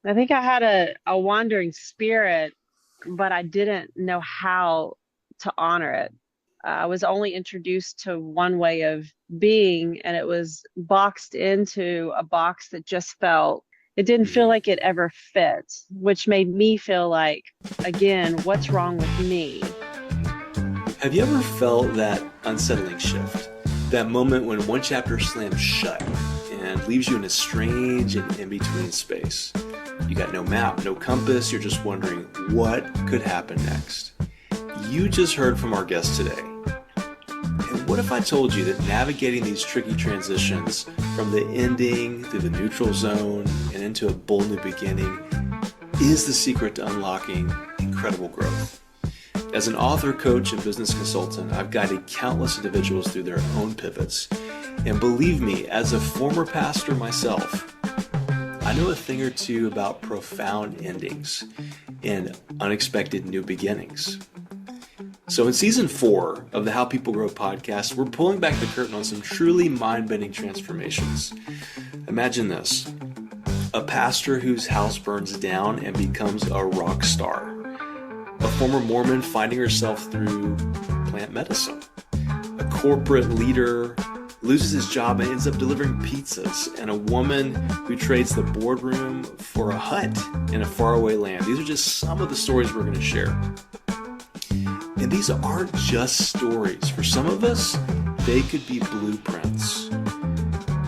I think I had a wandering spirit, but I didn't know how to honor it. I was only introduced to one way of being, and it was boxed into a box that just felt, it didn't feel Mhm. like it ever fit, which made me feel like, again, what's wrong with me? Have you ever felt that unsettling shift? That moment when one chapter slams shut and leaves you in a strange and in between space. You got no map, no compass, you're just wondering what could happen next. You just heard from our guest today. And what if I told you that navigating these tricky transitions from the ending through the neutral zone and into a bold new beginning is the secret to unlocking incredible growth? As an author, coach, and business consultant, I've guided countless individuals through their own pivots. And believe me, as a former pastor myself, I know a thing or two about profound endings and unexpected new beginnings. So in season 4 of the How People Grow podcast, we're pulling back the curtain on some truly mind-bending transformations. Imagine this: a pastor whose house burns down and becomes a rock star. A former Mormon finding herself through plant medicine. A corporate leader loses his job and ends up delivering pizzas. And a woman who trades the boardroom for a hut in a faraway land. These are just some of the stories we're going to share. And these aren't just stories. For some of us, they could be blueprints.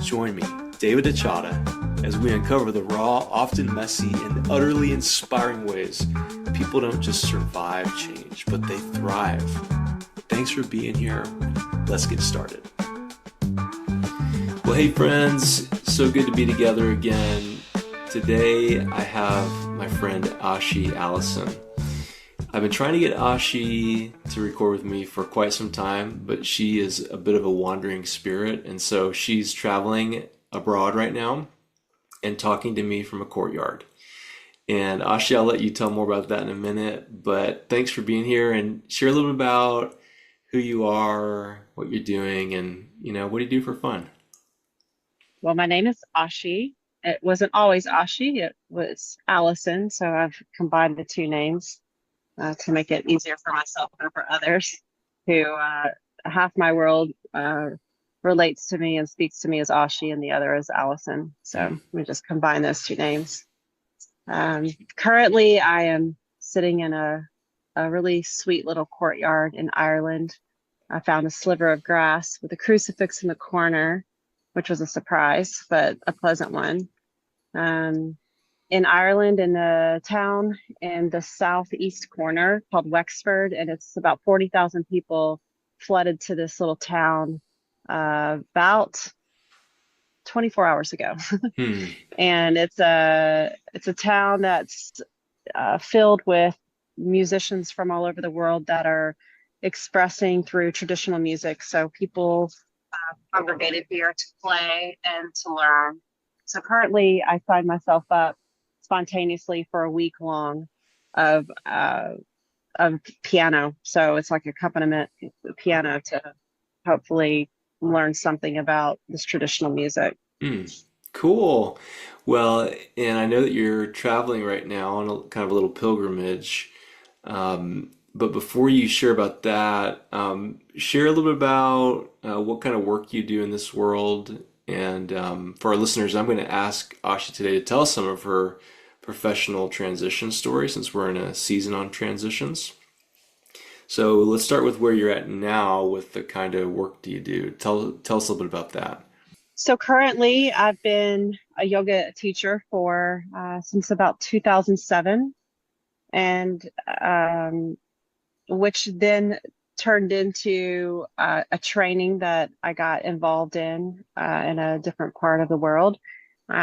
Join me, David Achata, as we uncover the raw, often messy, and utterly inspiring ways people don't just survive change, but they thrive. Thanks for being here. Let's get started. Well, hey friends, so good to be together again. Today I have my friend Ashi Alison. I've been trying to get Ashi to record with me for quite some time, but she is a bit of a wandering spirit, and so she's traveling abroad right now and talking to me from a courtyard. And Ashi, I'll let you tell more about that in a minute, but thanks for being here and share a little bit about who you are, what you're doing, and what do you do for fun? Well, my name is Ashi. It wasn't always Ashi, it was Allison. So I've combined the two names to make it easier for myself and for others who half my world relates to me and speaks to me as Ashi, and the other is Allison. Hmm. So we just combine those two names. Currently, I am sitting in a really sweet little courtyard in Ireland. I found a sliver of grass with a crucifix in the corner, which was a surprise, but a pleasant one. Um, in Ireland, in a town in the southeast corner called Wexford, and it's about 40,000 people flooded to this little town about 24 hours ago. Hmm. And it's a town that's filled with musicians from all over the world that are expressing through traditional music. So people congregated here to play and to learn. So currently, I signed myself up spontaneously for a week long of piano. So it's like accompaniment piano to hopefully learn something about this traditional music. Hmm. Cool. Well, and I know that you're traveling right now on a kind of a little pilgrimage. But before you share about that, share a little bit about what kind of work you do in this world. And for our listeners, I'm going to ask Asha today to tell us some of her professional transition story since we're in a season on transitions. So let's start with where you're at now with the kind of work do you do. Tell us a little bit about that. So currently, I've been a yoga teacher for since about 2007, and which then turned into a training that I got involved in a different part of the world,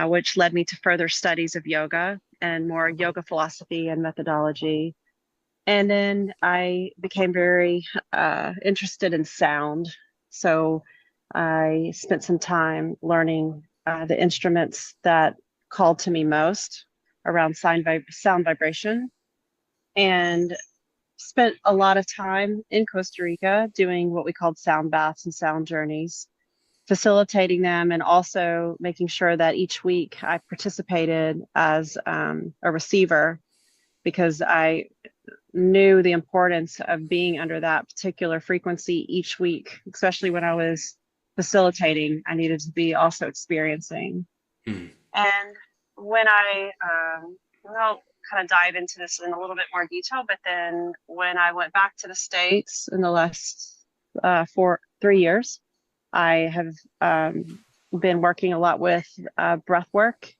which led me to further studies of yoga and more yoga philosophy and methodology. And then I became very interested in sound. So I spent some time learning the instruments that called to me most around sound vibration, and spent a lot of time in Costa Rica doing what we called sound baths and sound journeys. facilitating them and also making sure that each week I participated as a receiver because I knew the importance of being under that particular frequency each week, especially when I was facilitating. I needed to be also experiencing. Mm. And when I'll kind of dive into this in a little bit more detail, but then when I went back to the States in the last 3 years, I have been working a lot with breath work,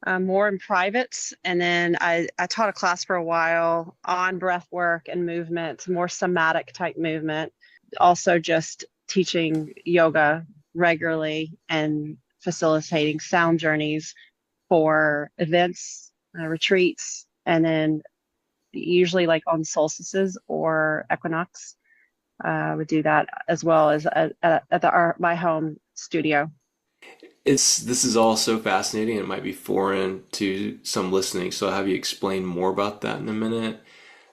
more in private. And then I taught a class for a while on breath work and movement, more somatic type movement. Also, just teaching yoga regularly and facilitating sound journeys for events, retreats, and then usually like on solstices or equinox. Would do that as well as my home studio. This is all so fascinating. It might be foreign to some listening, so I'll have you explain more about that in a minute.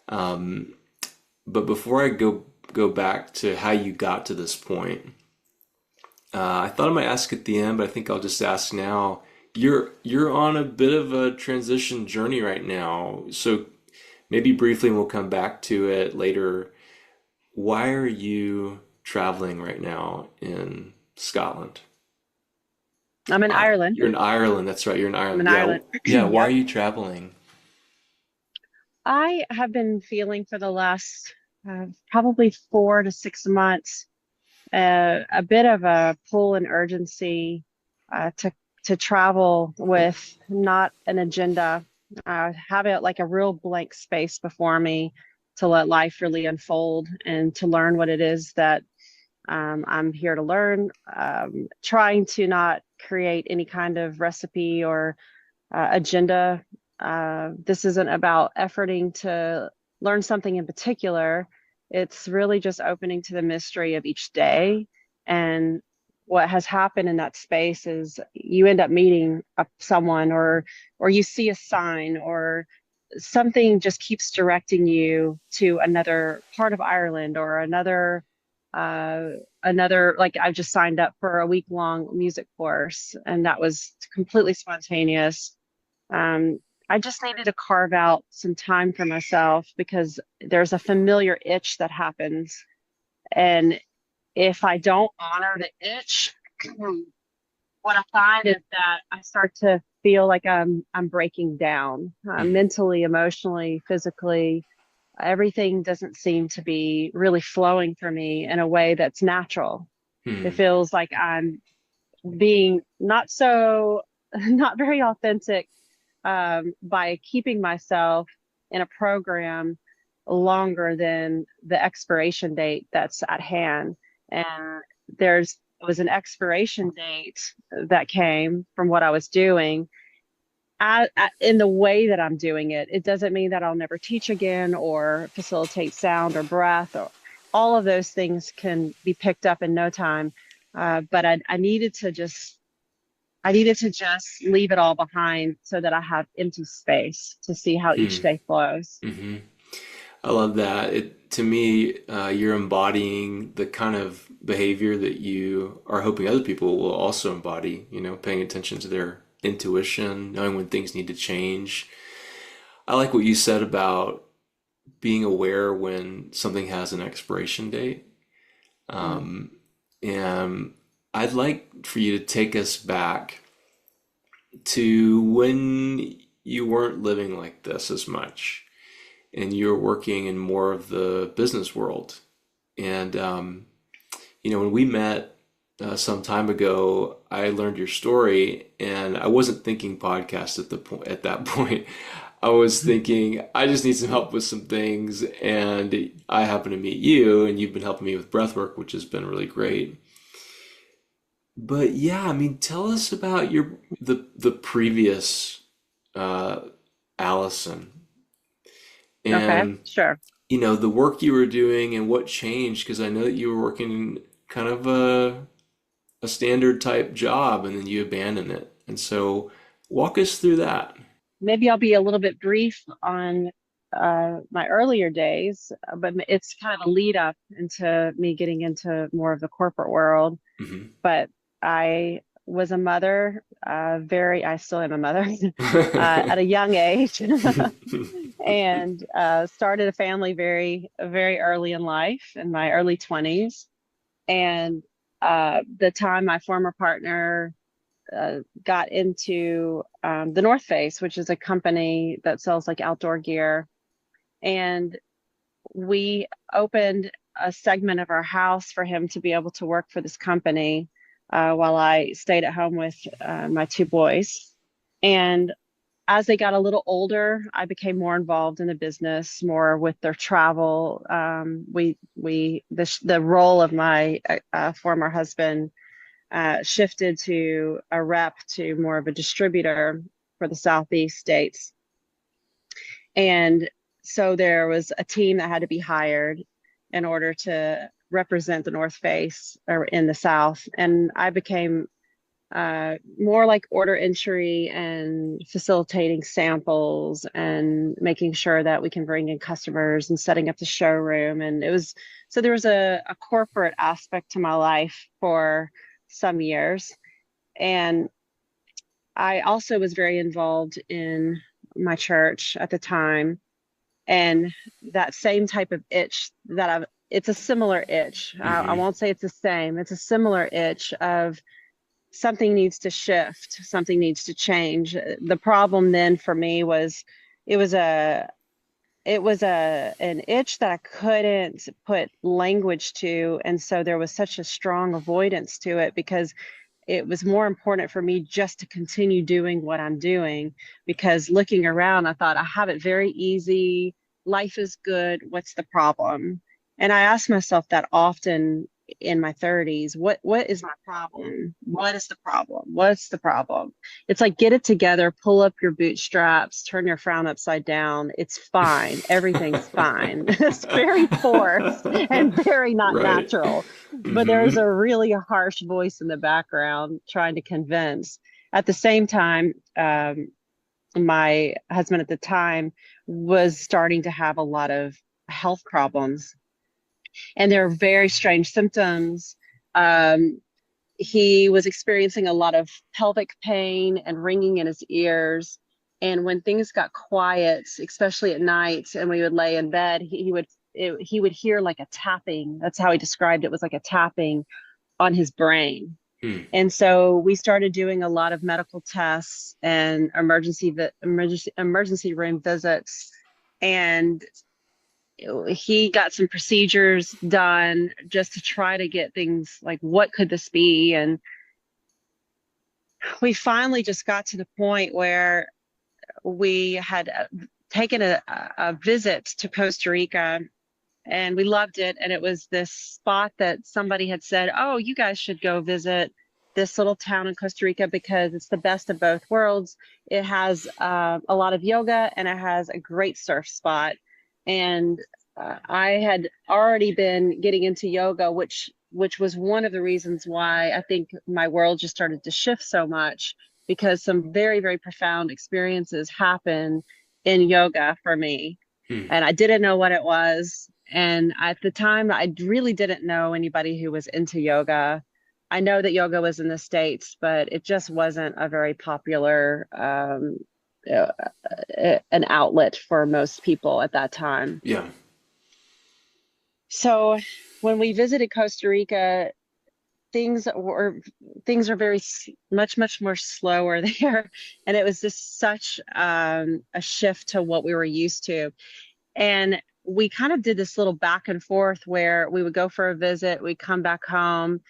Um, but before I go back to how you got to this point, I thought I might ask at the end, but I think I'll just ask now. You're on a bit of a transition journey right now, so maybe briefly, and we'll come back to it later. Why are you traveling right now in Scotland? I'm in Ireland. You're in Ireland. That's right. You're in I'm Ireland. in Yeah. Ireland. Yeah. Why are Yep. you traveling? I have been feeling for the last probably 4 to 6 months a bit of a pull and urgency to travel with not an agenda, have it like a real blank space before me to let life really unfold and to learn what it is that I'm here to learn. Trying to not create any kind of recipe or agenda. This isn't about efforting to learn something in particular. It's really just opening to the mystery of each day. And what has happened in that space is you end up meeting someone or you see a sign or something just keeps directing you to another part of Ireland or uh, another like I've just signed up for a week long music course and that was completely spontaneous. um, I just needed to carve out some time for myself because there's a familiar itch that happens. And if I don't honor the itch, what I find is that I start to feel like I'm breaking down Mhm. mentally, emotionally, physically. Everything doesn't seem to be really flowing for me in a way that's natural. It Hmm. feels like I'm being not very authentic by keeping myself in a program longer than the expiration date that's at hand. And there's was an expiration date that came from what I was doing. In the way that I'm doing it, it doesn't mean that I'll never teach again or facilitate sound or breath or all of those things can be picked up in no time. But I needed to just leave it all behind so that I have empty space to see how each Hmm. day flows. Hmm. I love that. It to me, you're embodying the kind of behavior that you are hoping other people will also embody. You know, paying attention to their intuition, knowing when things need to change. I like what you said about being aware when something has an expiration date. Mm. And I'd like for you to take us back to when you weren't living like this as much and you were working in more of the business world. And, when we met some time ago, I learned your story and I wasn't thinking podcast at that point. I was thinking I just need some help with some things, and I happen to meet you, and you've been helping me with breathwork, which has been really great. But yeah, I mean, tell us about the previous uh, Allison Okay, and sure. the work you were doing and what changed, because I know that you were working kind of a standard type job and then you abandoned it. And so walk us through that. Maybe I'll be a little bit brief on my earlier days, but it's kind of a lead up into me getting into more of the corporate world. Hmm. But I was a mother, I still am a mother at a young age, and started a family very early in life, in my early 20s. And the time my former partner got into the North Face, which is a company that sells like outdoor gear. And we opened a segment of our house for him to be able to work for this company while I stayed at home with my two boys. And as they got a little older, I became more involved in the business, more with their travel. The role of my former husband shifted to a rep to more of a distributor for the Southeast states. And so there was a team that had to be hired in order to represent the North Face or in the South. And I became more like order entry and facilitating samples and making sure that we can bring in customers and setting up the showroom. And so there was a corporate aspect to my life for some years. And I also was very involved in my church at the time. And that same type of itch it's a similar itch. I Mm-hmm. won't say it's the same. It's a similar itch of something needs to shift, something needs to change. The problem then for me was it was a an itch that I couldn't put language to, and so there was such a strong avoidance to it because it was more important for me just to continue doing what I'm doing, because looking around, I thought I have it very easy. Life is good. What's the problem? And I asked myself that often in my 30s. What is my problem? What is the problem? What's the problem? It's like get it together, pull up your bootstraps, turn your frown upside down. It's fine. Everything's fine. It's very forced and very not Right. natural, but there's Mm-hmm. a really harsh voice in the background trying to convince. At the same time, my husband at the time was starting to have a lot of health problems, and there are very strange symptoms. Um, he was experiencing a lot of pelvic pain and ringing in his ears. And when things got quiet, especially at night, and we would lay in bed, he would hear like a tapping. That's how he described it, was like a tapping on his brain. Hmm. And so we started doing a lot of medical tests and emergency room visits. And he got some procedures done just to try to get things like, what could this be? And we finally just got to the point where we had taken a visit to Costa Rica, and we loved it. And it was this spot that somebody had said, oh, you guys should go visit this little town in Costa Rica because it's the best of both worlds. It has a lot of yoga and it has a great surf spot. And I had already been getting into yoga, which was one of the reasons why I think my world just started to shift so much, because some very profound experiences happen in yoga for me. Hmm. And I didn't know what it was. And at the time, I really didn't know anybody who was into yoga. I know that yoga was in the States, but it just wasn't a very popular uh, an outlet for most people at that time. Yeah. So when we visited Costa Rica, things were things are much more slower there, and it was just such a shift to what we were used to. And we kind of did this little back and forth where we would go for a visit, we'd come back home.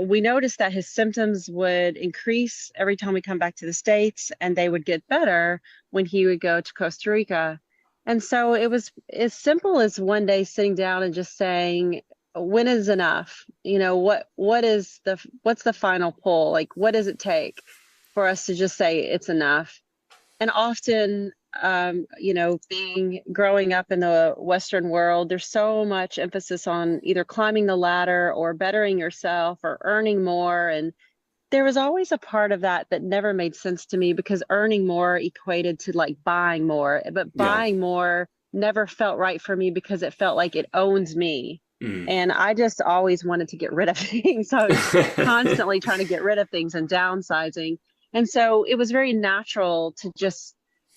We noticed that his symptoms would increase every time we come back to the States, and they would get better when he would go to Costa Rica. And so it was as simple as one day sitting down and just saying, when is enough? What's the final pull? Like, what does it take for us to just say it's enough? And often, being growing up in the Western world, there's so much emphasis on either climbing the ladder or bettering yourself or earning more. And there was always a part of that that never made sense to me, because earning more equated to like buying more, but Yeah. buying more never felt right for me because it felt like it owns me. Mm. And I just always wanted to get rid of things. So I was constantly trying to get rid of things and downsizing. And so it was very natural to just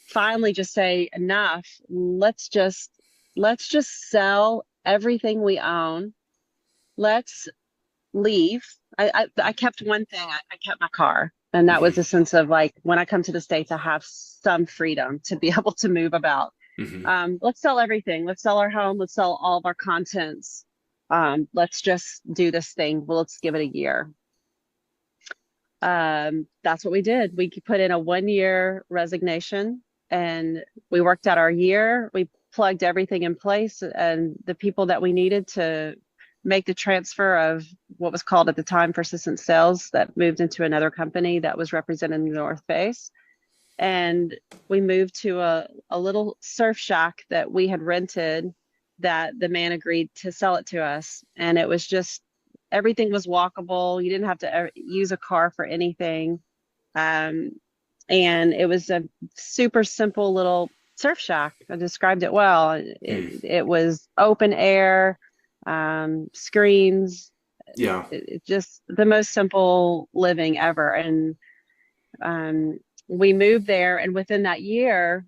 finally just say, enough. Let's just sell everything we own. Let's leave. I kept one thing. I kept my car. And that was Hmm. a sense of like, when I come to the States, I have some freedom to be able to move about. Hmm. Let's sell everything. Let's sell our home. Let's sell all of our contents. Let's just do this thing. Well, let's give it a year. That's what we did. We put in a 1 year resignation and we worked out our year. We plugged everything in place and the people that we needed to make the transfer of what was called at the time persistent sales that moved into another company that was represented in the North Face. And we moved to a little surf shack that we had rented that the man agreed to sell it to us. And it was just everything was walkable. You didn't have to use a car for anything. Um, and it was a super simple little surf shack. I described it well. Mm. It was open air, screens, Yeah. it just the most simple living ever. And um, we moved there, and within that year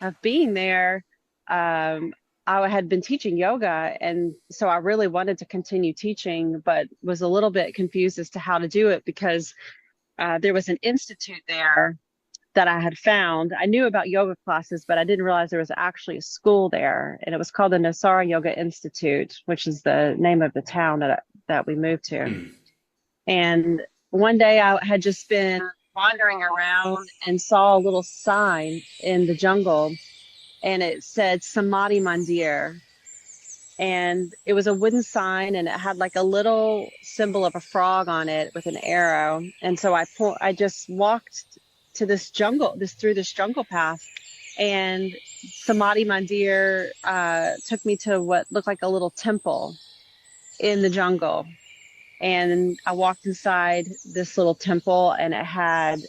of being there, I had been teaching yoga, and so I really wanted to continue teaching, but was a little bit confused as to how to do it because there was an institute there that I had found. I knew about yoga classes, but I didn't realize there was actually a school there, and it was called the Nosara Yoga Institute, which is the name of the town that we moved to. Mm. And one day I had just been wandering around and saw a little sign in the jungle and it said Samadhi Mandir. And it was a wooden sign and it had like a little symbol of a frog on it with an arrow. And so I just walked to this jungle, through this jungle path. And Samadhi Mandir took me to what looked like a little temple in the jungle. And I walked inside this little temple and it had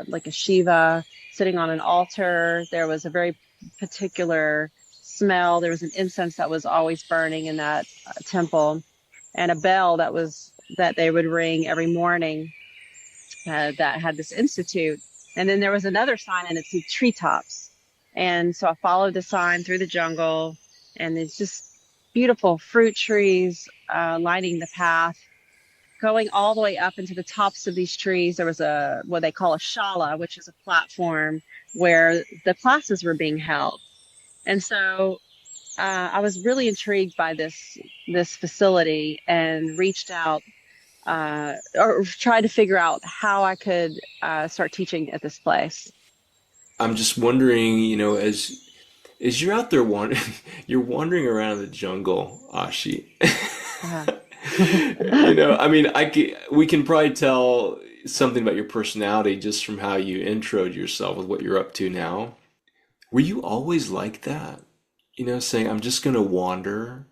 like a Shiva sitting on an altar. There was a very particular smell. There was an incense that was always burning in that temple and a bell that they would ring every morning that had this institute. And then there was another sign and it said treetops. And so I followed the sign through the jungle and it's just beautiful fruit trees lining the path going all the way up into the tops of these trees. There was what they call a shala, which is a platform where the classes were being held. And so I was really intrigued by this facility and reached out or tried to figure out how I could start teaching at this place. I'm just wondering, as you're out there wandering, you're wandering around the jungle, Ashi. Uh, I mean, we can probably tell something about your personality just from how you introed yourself with what you're up to now. Were you always like that? Saying, I'm just going to wander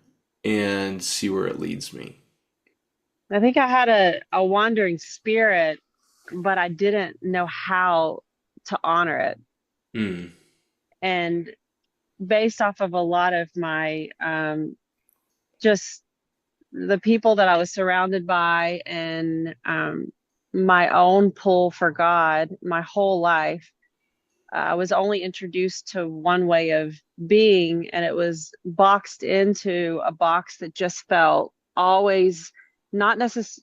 and see where it leads me. I think I had a wandering spirit, but I didn't know how to honor it. Mm. And based off of a lot of my just the people that I was surrounded by and my own pull for God my whole life, I was only introduced to one way of being, and it was boxed into a box that just felt always not necess-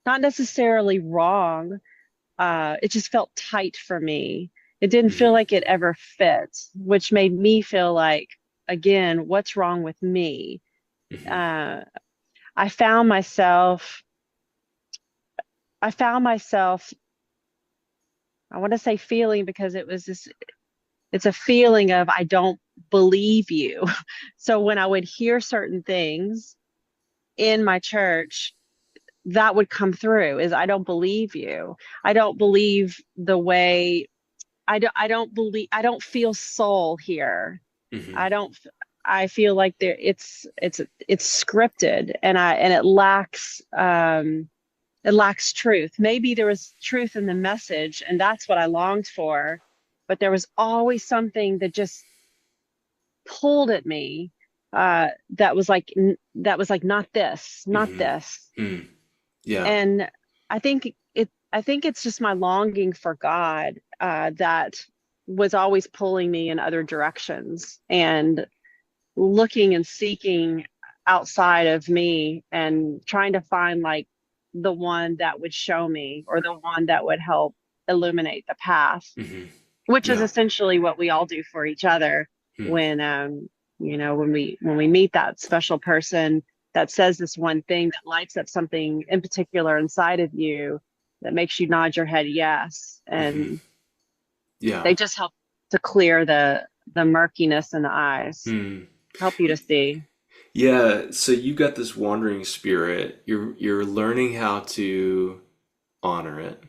not necessarily wrong. It just felt tight for me. It didn't feel Hmm. like it ever fit, which made me feel like, again, what's wrong with me? Hmm. Uh, I found myself, I found myself, I want to say feeling because it's a feeling of, I don't believe you. So when I would hear certain things in my church, that would come through is, I don't believe you. I don't believe the way, I don't feel soul here. Hmm. I don't, I feel like it's scripted and it lacks truth. Maybe there was truth in the message, and that's what I longed for, but there was always something that just pulled at me. that was like not this, not Mm-hmm. this. Mm. Yeah. And I think it's just my longing for God that was always pulling me in other directions and looking and seeking outside of me and trying to find like the one that would show me or the one that would help illuminate the path, Mm-hmm. which is Yeah. essentially what we all do for each other Mm. when when we meet that special person that says this one thing that lights up something in particular inside of you that makes you nod your head yes, Mm-hmm. and Yeah. they just help to clear the murkiness in the eyes, Mm. help you to see. Yeah. So you got this wandering spirit. You're learning how to honor it.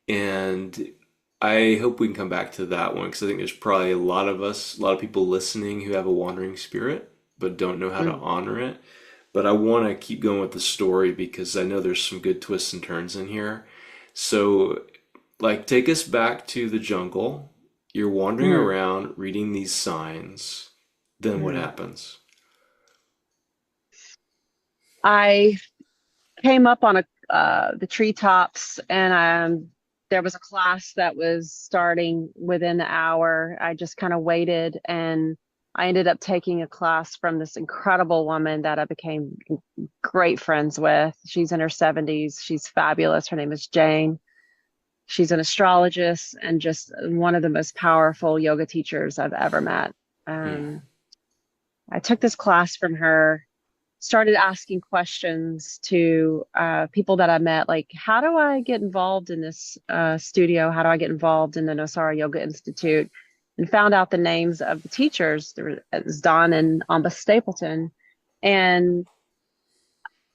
And I hope we can come back to that one because I think there's probably a lot of people listening who have a wandering spirit but don't know how to Mm. honor it. But I want to keep going with the story because I know there's some good twists and turns in here. So, like, take us back to the jungle. You're wandering Mm. around reading these signs. Then what Mm. happens? I came up on the treetops, and there was a class that was starting within the hour. I just kind of waited, and I ended up taking a class from this incredible woman that I became great friends with. She's in her 70s. She's fabulous. Her name is Jane. She's an astrologist and just one of the most powerful yoga teachers I've ever met. Hmm. Um, I took this class from her, started asking questions to people that I met, like, how do I get involved in this studio? How do I get involved in the Nosara Yoga Institute? And found out the names of the teachers. There was Don and Amba Stapleton. And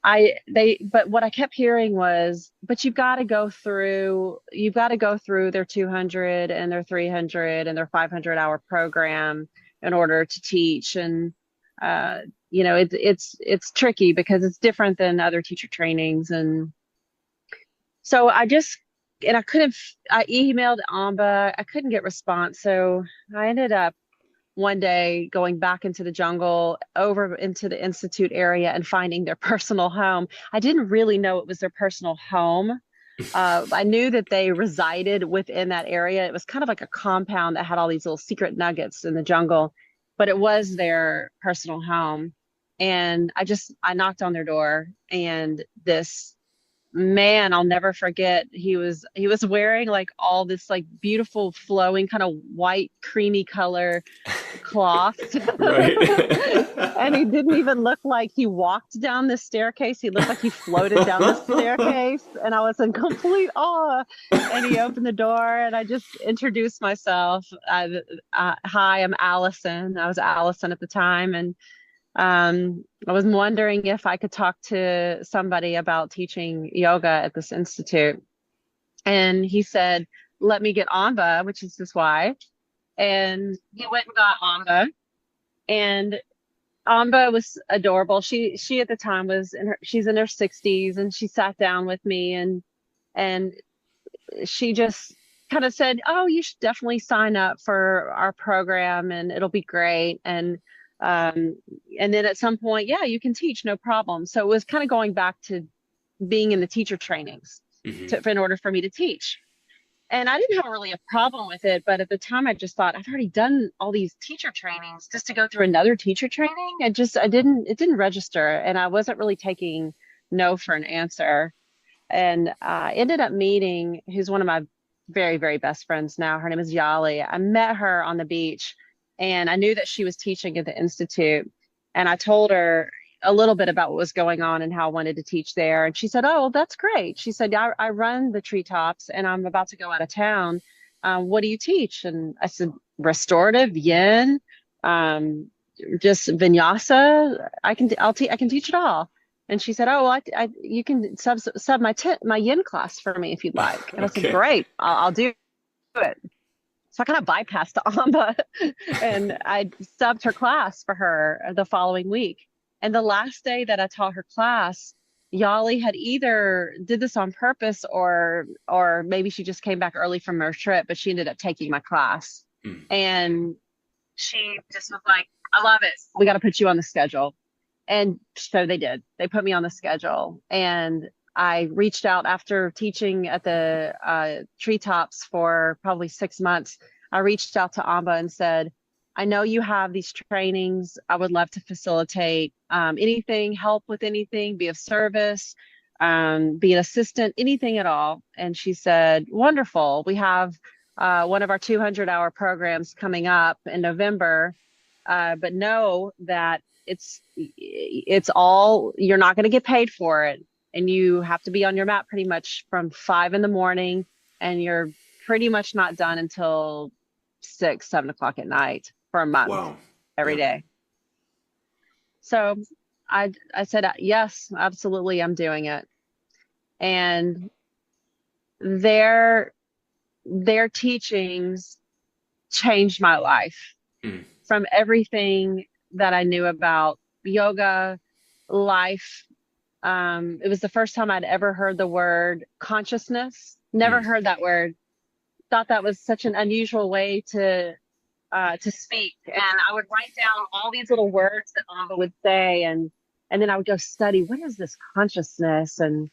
but what I kept hearing was, but you've got to go through their 200 and their 300 and their 500-hour program in order to teach. And, uh, it's tricky because it's different than other teacher trainings. And so and I emailed Amba, I couldn't get response. So I ended up one day going back into the jungle over into the institute area and finding their personal home. I didn't really know it was their personal home. I knew that they resided within that area. It was kind of like a compound that had all these little secret nuggets in the jungle, but it was their personal home. And I knocked on their door, and this man, I'll never forget, he was wearing like all this like beautiful flowing kind of white creamy color cloth. Right. And he didn't even look like he walked down the staircase. He looked like he floated down the staircase. And I was in complete awe. And he opened the door, and I just introduced myself. Hi, I'm Allison. I was Allison at the time. And I was wondering if I could talk to somebody about teaching yoga at this institute. And he said, let me get Amba, which is his wife. And he went and got Amba. And Amba was adorable. She at the time she's in her 60s, and she sat down with me, and she just kind of said, "Oh, you should definitely sign up for our program and it'll be great." Um and then at some point, yeah, you can teach, no problem. So it was kind of going back to being in the teacher trainings Hmm. in order for me to teach. And I didn't have really a problem with it, but at the time I just thought I've already done all these teacher trainings just to go through another teacher training. It didn't register, and I wasn't really taking no for an answer. And I ended up meeting who's one of my very, very best friends now. Her name is Yali. I met her on the beach, and I knew that she was teaching at the Institute. And I told her a little bit about what was going on and how I wanted to teach there. And she said, "Oh, well, that's great." She said, I run the treetops and I'm about to go out of town. What do you teach?" And I said, "Restorative, yin, um, just vinyasa. I can teach it all." And she said, "Oh, well, you can sub my yin class for me if you'd like." And I said, Okay. "Great, I'll do it." So I kind of bypassed Amba and I subbed her class for her the following week. And the last day that I taught her class, Yali had either did this on purpose or maybe she just came back early from her trip, but she ended up taking my class. Mm. And she just was like, I love it. We got to put you on the schedule. And so they did. They put me on the schedule. And I reached out after teaching at the treetops for probably 6 months. I reached out to Amba and said, I know you have these trainings. I would love to facilitate anything, help with anything, be of service, be an assistant, anything at all. And she said, wonderful. We have one of our 200-hour programs coming up in November, but know that it's all, you're not going to get paid for it, and you have to be on your mat pretty much from 5 a.m, and you're pretty much not done until 6, 7 o'clock at night for a month, Wow. every Yeah. day. So I said, yes, absolutely, I'm doing it. And their their teachings changed my life, Mm. from everything that I knew about yoga, life. It was the first time I'd ever heard the word consciousness. Never Mm. heard that word. Thought that was such an unusual way to speak. And I would write down all these little words that Amba would say, and then I would go study, what is this consciousness? And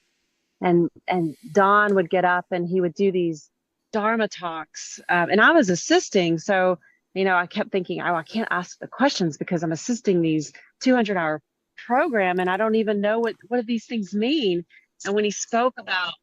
Don would get up and he would do these Dharma talks. And I was assisting. So, I kept thinking, oh, I can't ask the questions because I'm assisting these 200-hour program and I don't even know what do these things mean. And when he spoke about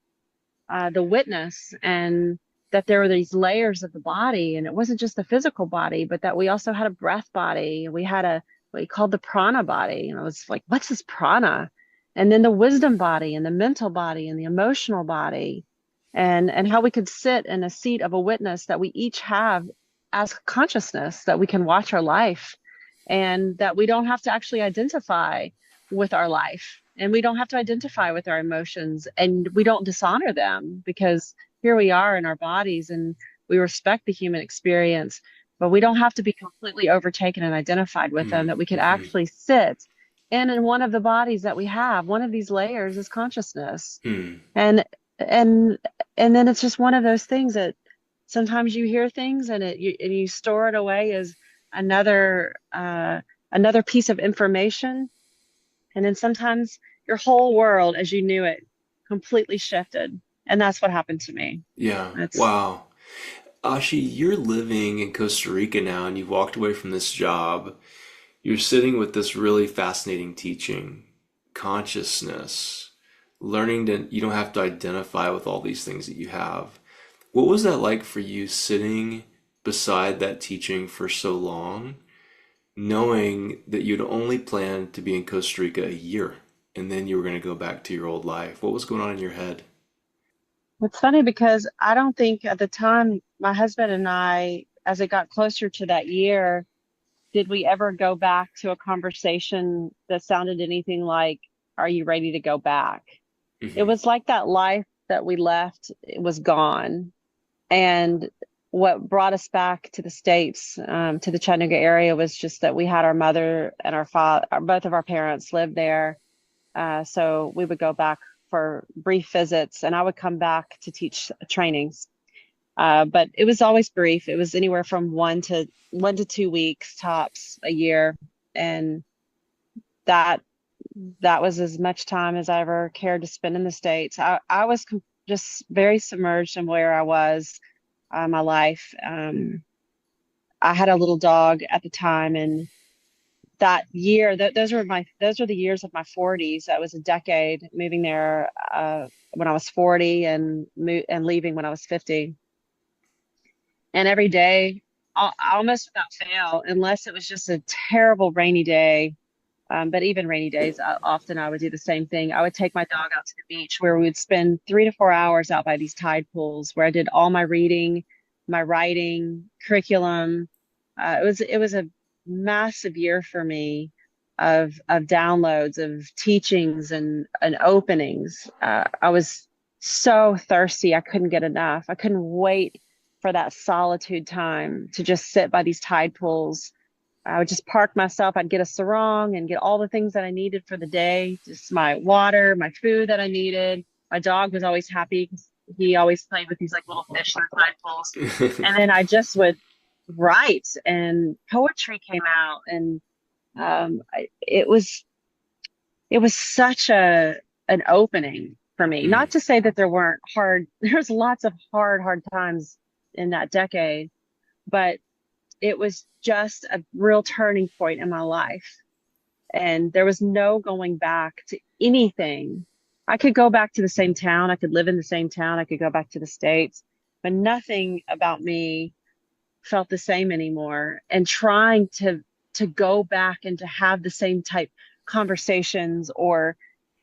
the witness, and that there were these layers of the body, and it wasn't just the physical body, but that we also had a breath body. We had what he called the prana body. And I was like, what's this prana? And then the wisdom body and the mental body and the emotional body, and how we could sit in a seat of a witness that we each have as consciousness, that we can watch our life, and that we don't have to actually identify with our life, and we don't have to identify with our emotions, and we don't dishonor them, because here we are in our bodies and we respect the human experience, but we don't have to be completely overtaken and identified with them, Mm. that we could Mm-hmm. actually sit in one of the bodies that we have. One of these layers is consciousness. Mm. And and and then it's just one of those things that sometimes you hear things and you store it away as another another piece of information, and then sometimes your whole world as you knew it completely shifted. And that's what happened to me. Yeah. It's Wow. Ashi, you're living in Costa Rica now and you've walked away from this job. You're sitting with this really fascinating teaching, consciousness, learning that you don't have to identify with all these things that you have. What was that like for you sitting beside that teaching for so long, knowing that you'd only planned to be in Costa Rica a year and then you were going to go back to your old life? What was going on in your head? it's funny because I don't think at the time my husband and I, as it got closer to that year, did we ever go back to a conversation that sounded anything like, are you ready to go back? It Hmm. was like that life that we left, it was gone. And what brought us back to the States, to the Chattanooga area, was just that we had our mother and our father, both of our parents lived there. So we would go back for brief visits, and I would come back to teach trainings. But it was always brief. It was anywhere from 1 to 2 weeks tops a year, and that that was as much time as I ever cared to spend in the States. I was just very submerged in where I was, my life. I had a little dog at the time, and that year, those were the years of my 40s. That was a decade, moving there when I was 40, and leaving when I was 50. And every day, almost without fail, unless it was just a terrible rainy day. But even rainy days, often I would do the same thing. I would take my dog out to the beach, where we would spend 3 to 4 hours out by these tide pools, where I did all my reading, my writing, curriculum. It was a massive year for me of downloads, of teachings, and openings. I was so thirsty, I couldn't get enough. I couldn't wait for that solitude time to just sit by these tide pools. I would just park myself. I'd get a sarong and get all the things that I needed for the day, just my water, my food that I needed. My dog was always happy because he always played with these like little fish in the tide pools. And then I just would write, and poetry came out, and It was such an opening for me. Mm, Not to say that there weren't there's lots of hard times in that decade, but it was just a real turning point in my life. And there was no going back to anything. I could go back to the same town, I could live in the same town, I could go back to the States, but nothing about me felt the same anymore. And trying to go back and to have the same type conversations, or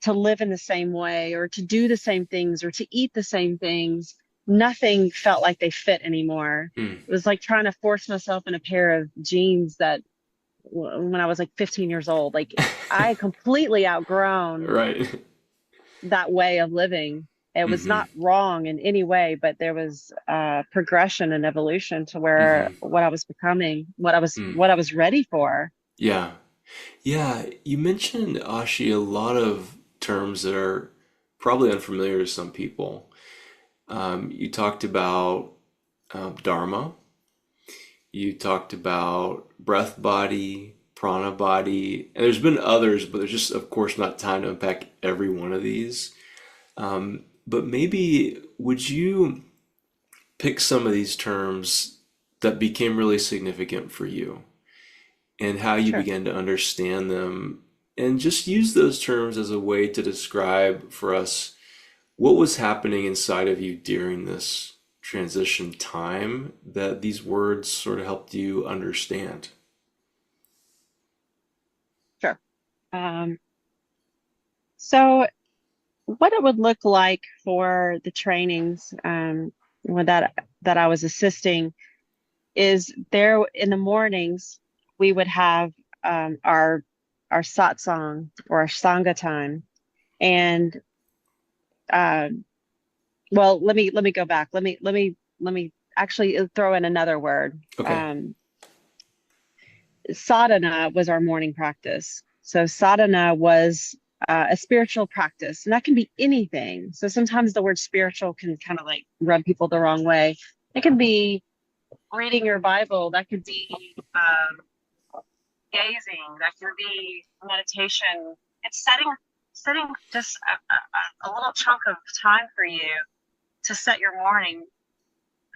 to live in the same way, or to do the same things, or to eat the same things, nothing felt like they fit anymore. mm. It was like trying to force myself in a pair of jeans that when I was like 15 years old, like I had completely outgrown Right. that way of living. It was Hmm. not wrong in any way, but there was progression and evolution to where Hmm. what I was becoming, Mm. what I was ready for. Yeah. Yeah. You mentioned, Ashi, a lot of terms that are probably unfamiliar to some people. You talked about Dharma. You talked about breath body, prana body, and there's been others, but there's just, of course, not time to unpack every one of these. But maybe would you pick some of these terms that became really significant for you and how you Sure. began to understand them and just use those terms as a way to describe for us what was happening inside of you during this transition time that these words sort of helped you understand? Sure. So what it would look like for the trainings with that I was assisting is there in the mornings we would have our satsang or our sangha time. And um, well, let me go back. Let me actually throw in another word. Okay. Sadhana was our morning practice. So sadhana was a spiritual practice, and that can be anything. So sometimes the word spiritual can kind of like rub people the wrong way. It can be reading your Bible. That could be gazing. That could be meditation. It's setting just a little chunk of time for you to set your morning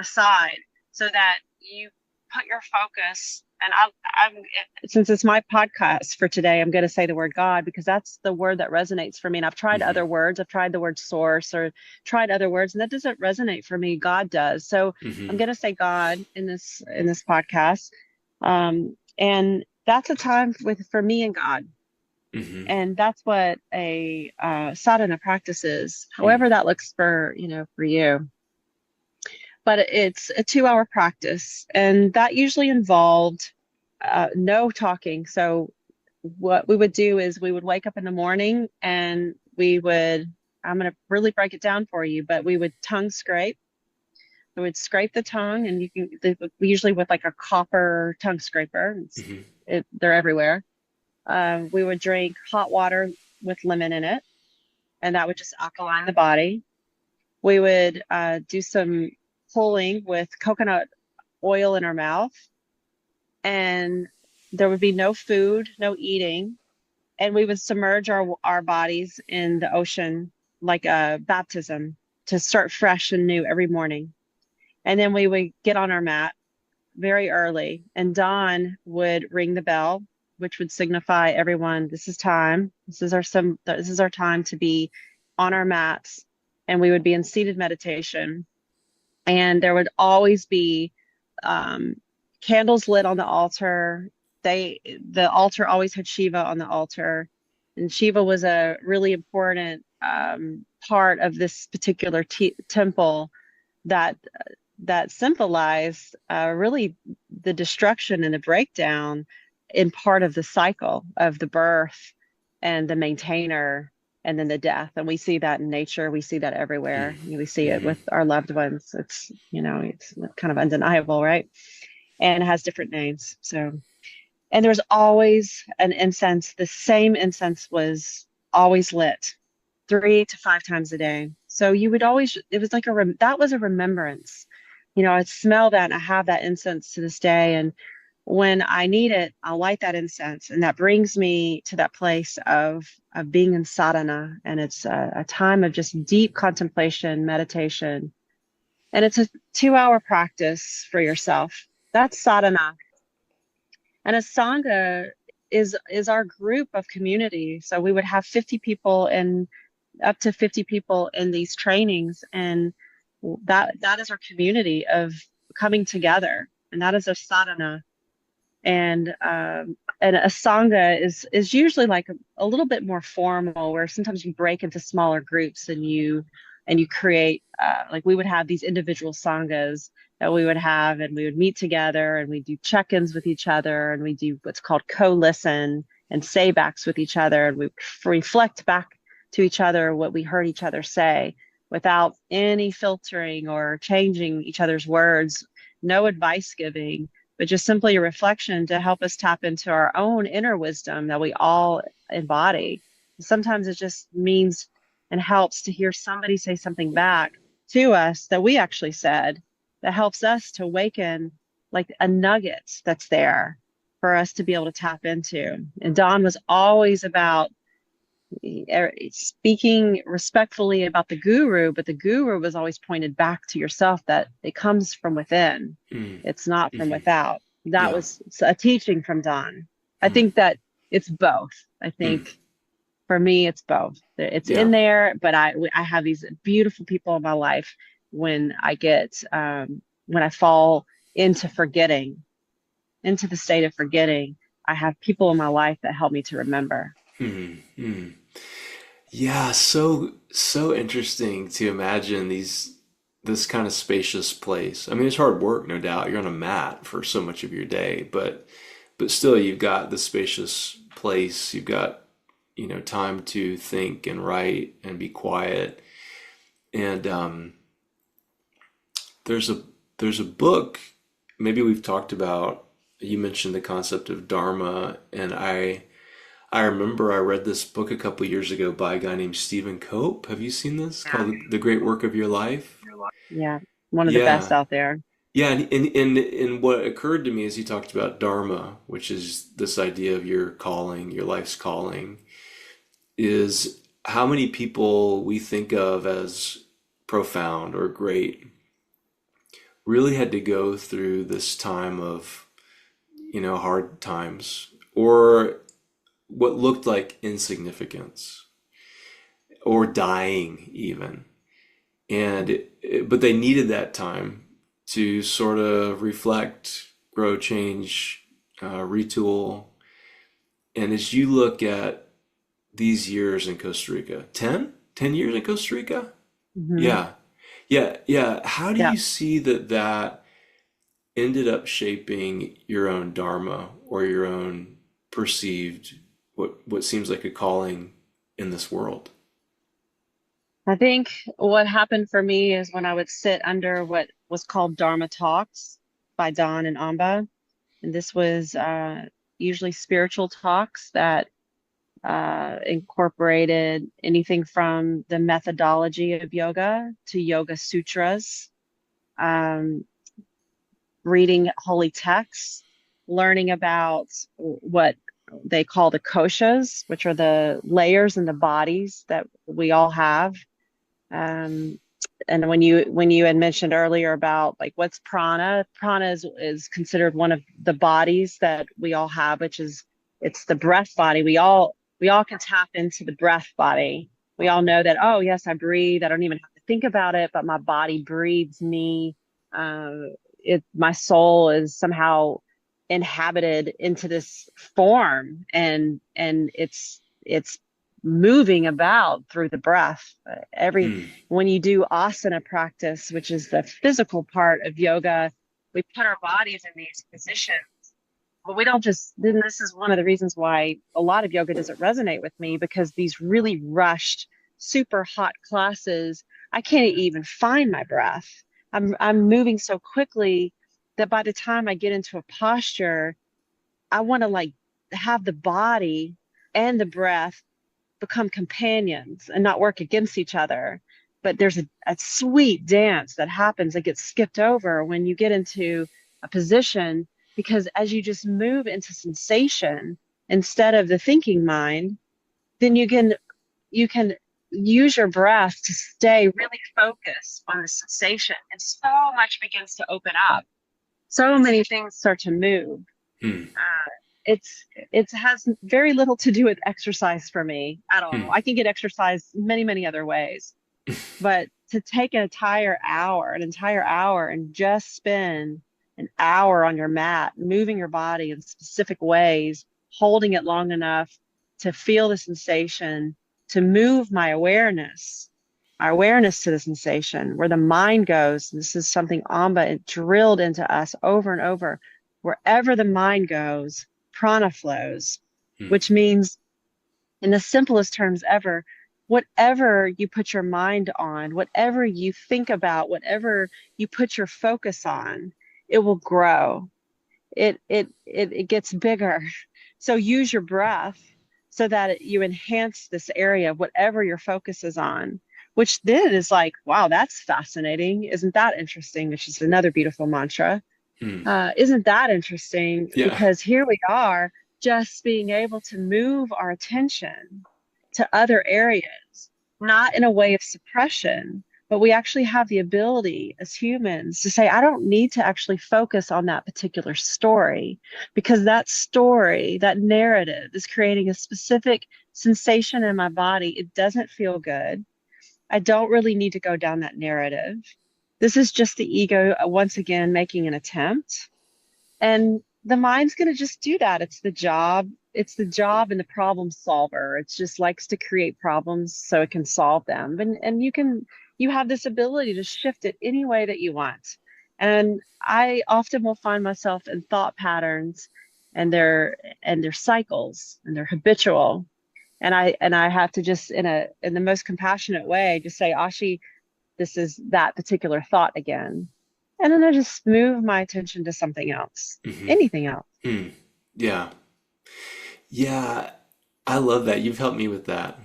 aside so that you put your focus. And since it's my podcast for today, I'm going to say the word God because that's the word that resonates for me. And I've tried Hmm. other words. I've tried the word source or tried other words, and that doesn't resonate for me. God does. So I'm Hmm. going to say God in this podcast. And that's a time with for me and God. Hmm. And that's what a sadhana practice is. However, that looks for for you, but it's a 2 hour practice, and that usually involved no talking. So what we would do is we would wake up in the morning and I'm going to really break it down for you, but we would tongue scrape. We would scrape the tongue, and usually with like a copper tongue scraper. Hmm. They're everywhere. We would drink hot water with lemon in it, and that would just alkaline the body. We would do some pulling with coconut oil in our mouth, and there would be no food, no eating, and we would submerge our bodies in the ocean like a baptism to start fresh and new every morning. And then we would get on our mat very early, and dawn would ring the bell, which would signify everyone, this is time. This is our time to be on our mats, and we would be in seated meditation. And there would always be um, candles lit on the altar. The altar always had Shiva on the altar, and Shiva was a really important part of this particular temple that that symbolized really the destruction and the breakdown in part of the cycle of the birth and the maintainer and then the death. And we see that in nature. We see that everywhere. We see it Hmm. with our loved ones. It's kind of undeniable, right? And it has different names. So, and there was always an incense. The same incense was always lit 3 to 5 times a day. So you would always, it was like that was a remembrance. I'd smell that and I have that incense to this day. And when I need it, I'll light that incense, and that brings me to that place of being in sadhana, and it's a time of just deep contemplation, meditation, and it's a 2 hour practice for yourself. That's sadhana, and a sangha is our group of community. So we would have 50 people and up to 50 people in these trainings, and that is our community of coming together, and that is a sadhana. And a sangha is usually like a little bit more formal, where sometimes you break into smaller groups and you create like we would have these individual sanghas that we would have, and we would meet together and we do check-ins with each other, and we do what's called co-listen and say backs with each other, and we reflect back to each other what we heard each other say without any filtering or changing each other's words, no advice giving, but just simply a reflection to help us tap into our own inner wisdom that we all embody. Sometimes it just means and helps to hear somebody say something back to us that we actually said, that helps us to awaken like a nugget that's there for us to be able to tap into. And Don was always about speaking respectfully about the guru, but the guru was always pointed back to yourself, that it comes from within. Mm. It's not from Hmm. without. That Yeah. was a teaching from Don. I Mm. think that it's both. I Mm. think for me, it's both. It's Yeah. in there, but I have these beautiful people in my life when when I fall into forgetting, into the state of forgetting. I have people in my life that help me to remember. Mm. Mm. Yeah, so interesting to imagine this kind of spacious place. I mean, it's hard work, no doubt. You're on a mat for so much of your day, but still you've got the spacious place. You've got, time to think and write and be quiet. And there's a there's a book maybe we've talked about. You mentioned the concept of Dharma, and I remember I read this book a couple years ago by a guy named Stephen Cope. Have you seen this? Yeah. Called The Great Work of Your Life? Yeah, one of the best Yeah. out there. Yeah, and what occurred to me as he talked about Dharma, which is this idea of your calling, your life's calling, is how many people we think of as profound or great really had to go through this time of, hard times or what looked like insignificance or dying even. But they needed that time to sort of reflect, grow, change, retool. And as you look at these years in Costa Rica, 10 years in Costa Rica? Hmm. Yeah. Yeah. Yeah. How do Yeah. you see that ended up shaping your own dharma or your own perceived what seems like a calling in this world? I think what happened for me is when I would sit under what was called Dharma talks by Don and Amba. And this was usually spiritual talks that incorporated anything from the methodology of yoga to yoga sutras, um, reading holy texts, learning about what they call the koshas, which are the layers in the bodies that we all have. Um, and when you had mentioned earlier about like what's prana, prana is considered one of the bodies that we all have, which is it's the breath body. We all can tap into the breath body. We all know that, oh yes, I breathe. I don't even have to think about it, but my body breathes me. My soul is somehow inhabited into this form, and it's moving about through the breath. Every Mm, When you do asana practice, which is the physical part of yoga, we put our bodies in these positions. But we don't just, then this is one of the reasons why a lot of yoga doesn't resonate with me, because these really rushed, super hot classes, I can't even find my breath. I'm moving so quickly that by the time I get into a posture, I want to like have the body and the breath become companions and not work against each other. But there's a sweet dance that happens that gets skipped over when you get into a position because as you just move into sensation instead of the thinking mind, then you can use your breath to stay really focused on the sensation, and so much begins to open up. So many things start to move. Hmm. It has very little to do with exercise for me at all. Hmm. I can get exercise many other ways, but to take an entire hour, and just spend an hour on your mat, moving your body in specific ways, holding it long enough to feel the sensation, to move my awareness to the sensation, where the mind goes. This is something Amba drilled into us over and over. Wherever the mind goes, prana flows, Hmm. which means, in the simplest terms ever, whatever you put your mind on, whatever you think about, whatever you put your focus on, it will grow. It gets bigger. So use your breath so that you enhance this area of whatever your focus is on, which then is like, wow, that's fascinating. Isn't that interesting? Which is another beautiful mantra. Hmm. Isn't that interesting? Yeah. Because here we are, just being able to move our attention to other areas, not in a way of suppression, but we actually have the ability as humans to say, I don't need to actually focus on that particular story, because that story, that narrative is creating a specific sensation in my body. It doesn't feel good. I don't really need to go down that narrative. This is just the ego, once again, making an attempt. And the mind's going to just do that. It's the job. It's the job and the problem solver. It just likes to create problems so it can solve them. And you have this ability to shift it any way that you want. And I often will find myself in thought patterns, and they're cycles, and they're habitual. And I have to just, in the most compassionate way, just say, Ashi, this is that particular thought again. And then I just move my attention to something else, Hmm. anything else. Hmm. Yeah. Yeah. I love that. You've helped me with that.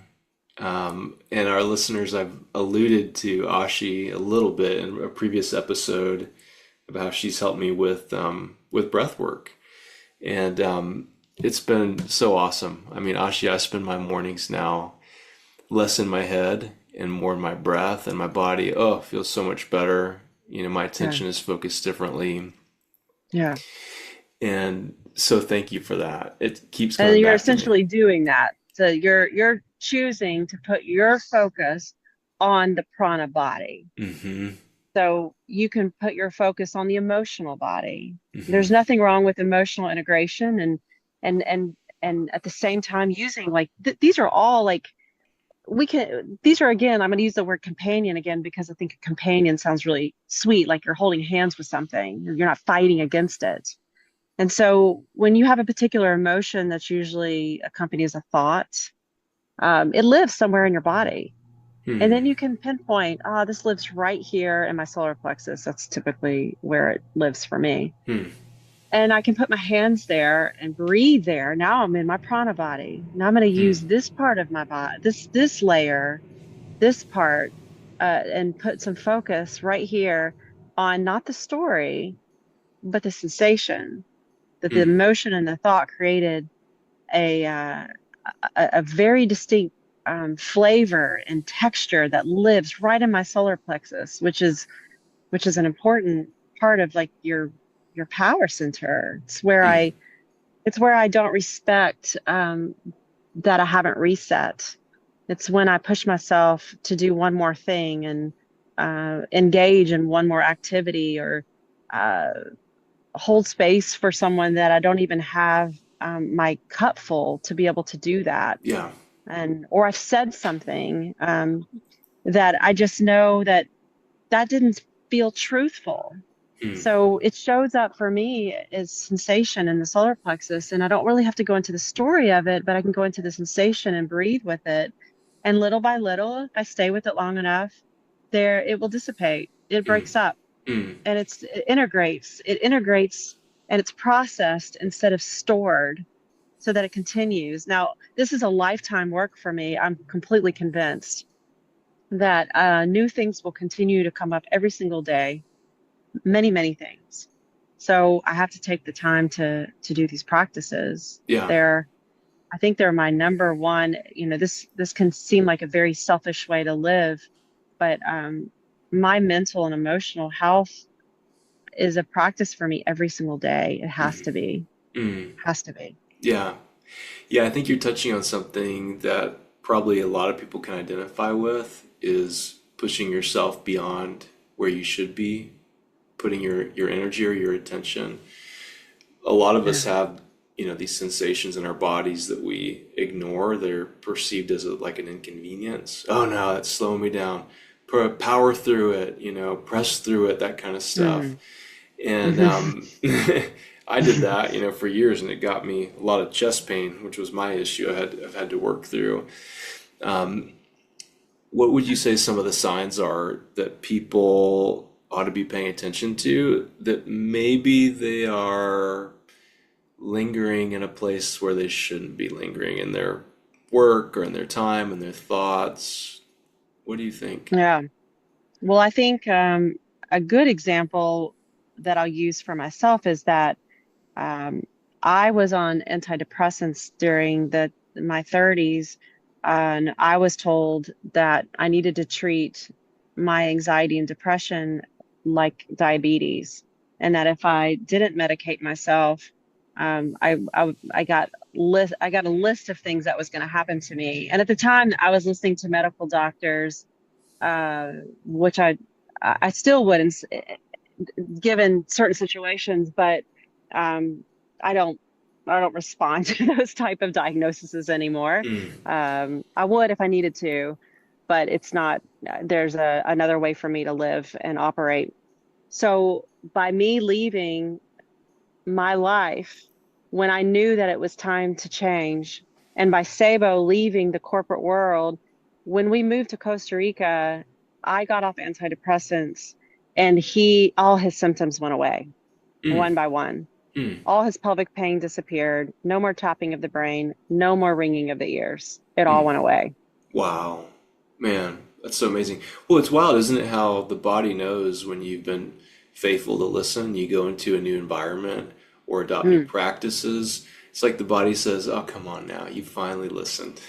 And our listeners, I've alluded to Ashi a little bit in a previous episode about how she's helped me with breath work. And it's been so awesome. I mean, Ashi, I spend my mornings now less in my head and more in my breath, and my body, oh, feels so much better. My Yeah. attention is focused differently. Yeah. And so thank you for that. It keeps And coming you're back to me. essentially doing that. So you're choosing to put your focus on the prana body. Hmm. So you can put your focus on the emotional body. Hmm. There's nothing wrong with emotional integration, and and and at the same time using, like, these are all like, these are, again, I'm going to use the word companion again, because I think a companion sounds really sweet, like you're holding hands with something, you're not fighting against it. And so when you have a particular emotion that's usually accompanies a thought, it lives somewhere in your body. And Hmm. then you can pinpoint, this lives right here in my solar plexus. That's typically where it lives for me. Hmm. And I can put my hands there and breathe there. Now I'm in my prana body. Now I'm going to Hmm. use this part of my body, this layer, this part, and put some focus right here on not the story, but the sensation that the Hmm. emotion and the thought created a uh, a very distinct flavor and texture that lives right in my solar plexus, which is an important part of, like, your power center. Hmm. It's where I don't respect that I haven't reset. It's when I push myself to do one more thing, and engage in one more activity, or uh, hold space for someone that I don't even have my cup full to be able to do that. Yeah. And or I've said something that I just know that that didn't feel truthful. Hmm. So it shows up for me as sensation in the solar plexus, and I don't really have to go into the story of it, but I can go into the sensation and breathe with it. And little by little, if I stay with it long enough, there it will dissipate. It Hmm. breaks up, Hmm. and it integrates, and it's processed instead of stored, so that it continues. Now, this is a lifetime work for me. I'm completely convinced that new things will continue to come up every single day, many things. So I have to take the time to do these practices. Yeah. They're I think they're my number one. This can seem like a very selfish way to live, but my mental and emotional health is a practice for me every single day. It has to be. Mm. Has to be. Yeah. Yeah, I think you're touching on something that probably a lot of people can identify with is pushing yourself beyond where you should be, putting your energy or your attention. A lot of us Yeah. have, these sensations in our bodies that we ignore. They're perceived as like an inconvenience. Oh no, that's slowing me down. Power through it, press through it, that kind of stuff. Mm. And I did that, for years, and it got me a lot of chest pain, which was my issue. I've had to work through. What would you say some of the signs are that people ought to be paying attention to, that maybe they are lingering in a place where they shouldn't be lingering in their work or in their time and their thoughts? What do you think? Yeah. Well, I think a good example that I'll use for myself is that um, I was on antidepressants during my 30s, and I was told that I needed to treat my anxiety and depression like diabetes, and that if I didn't medicate myself, I got a list of things that was going to happen to me. And at the time, I was listening to medical doctors, uh, which I still would, given certain situations, but um, I don't I don't respond to those type of diagnoses anymore. Mm, I would if I needed to, but it's not. There's another way for me to live and operate. So by me leaving my life when I knew that it was time to change, and by Sabo leaving the corporate world, when we moved to Costa Rica, I got off antidepressants, and all his symptoms went away mm, one by one. mm. All his pelvic pain disappeared. No more tapping of the brain. No more ringing of the ears. It all Mm. went away. Wow. Man, that's so amazing. Well, it's wild, isn't it, how the body knows when you've been faithful to listen, you go into a new environment or adopt new Mm, practices. It's like the body says, "Oh, come on now, you finally listened."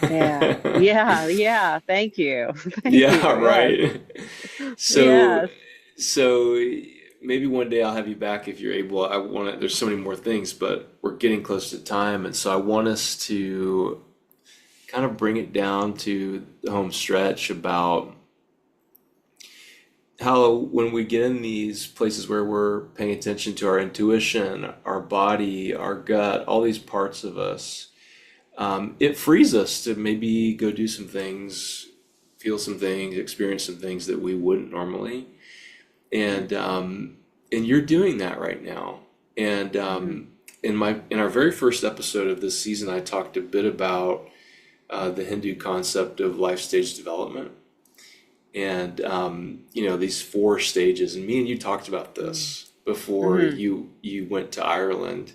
yeah. Yeah. Yeah. Thank you. Thank Yeah, you. Yes. right. So, Yes. so maybe one day I'll have you back if you're able. I want to, there's so many more things, but we're getting close to time, and so I want us to kind of bring it down to the home stretch about how when we get in these places where we're paying attention to our intuition, our body, our gut, all these parts of us, it frees us to maybe go do some things, feel some things, experience some things that we wouldn't normally. And you're doing that right now. And Mhm. in our very first episode of this season, I talked a bit about the Hindu concept of life stage development, and these four stages. And me and you talked about this before Mhm. you went to Ireland.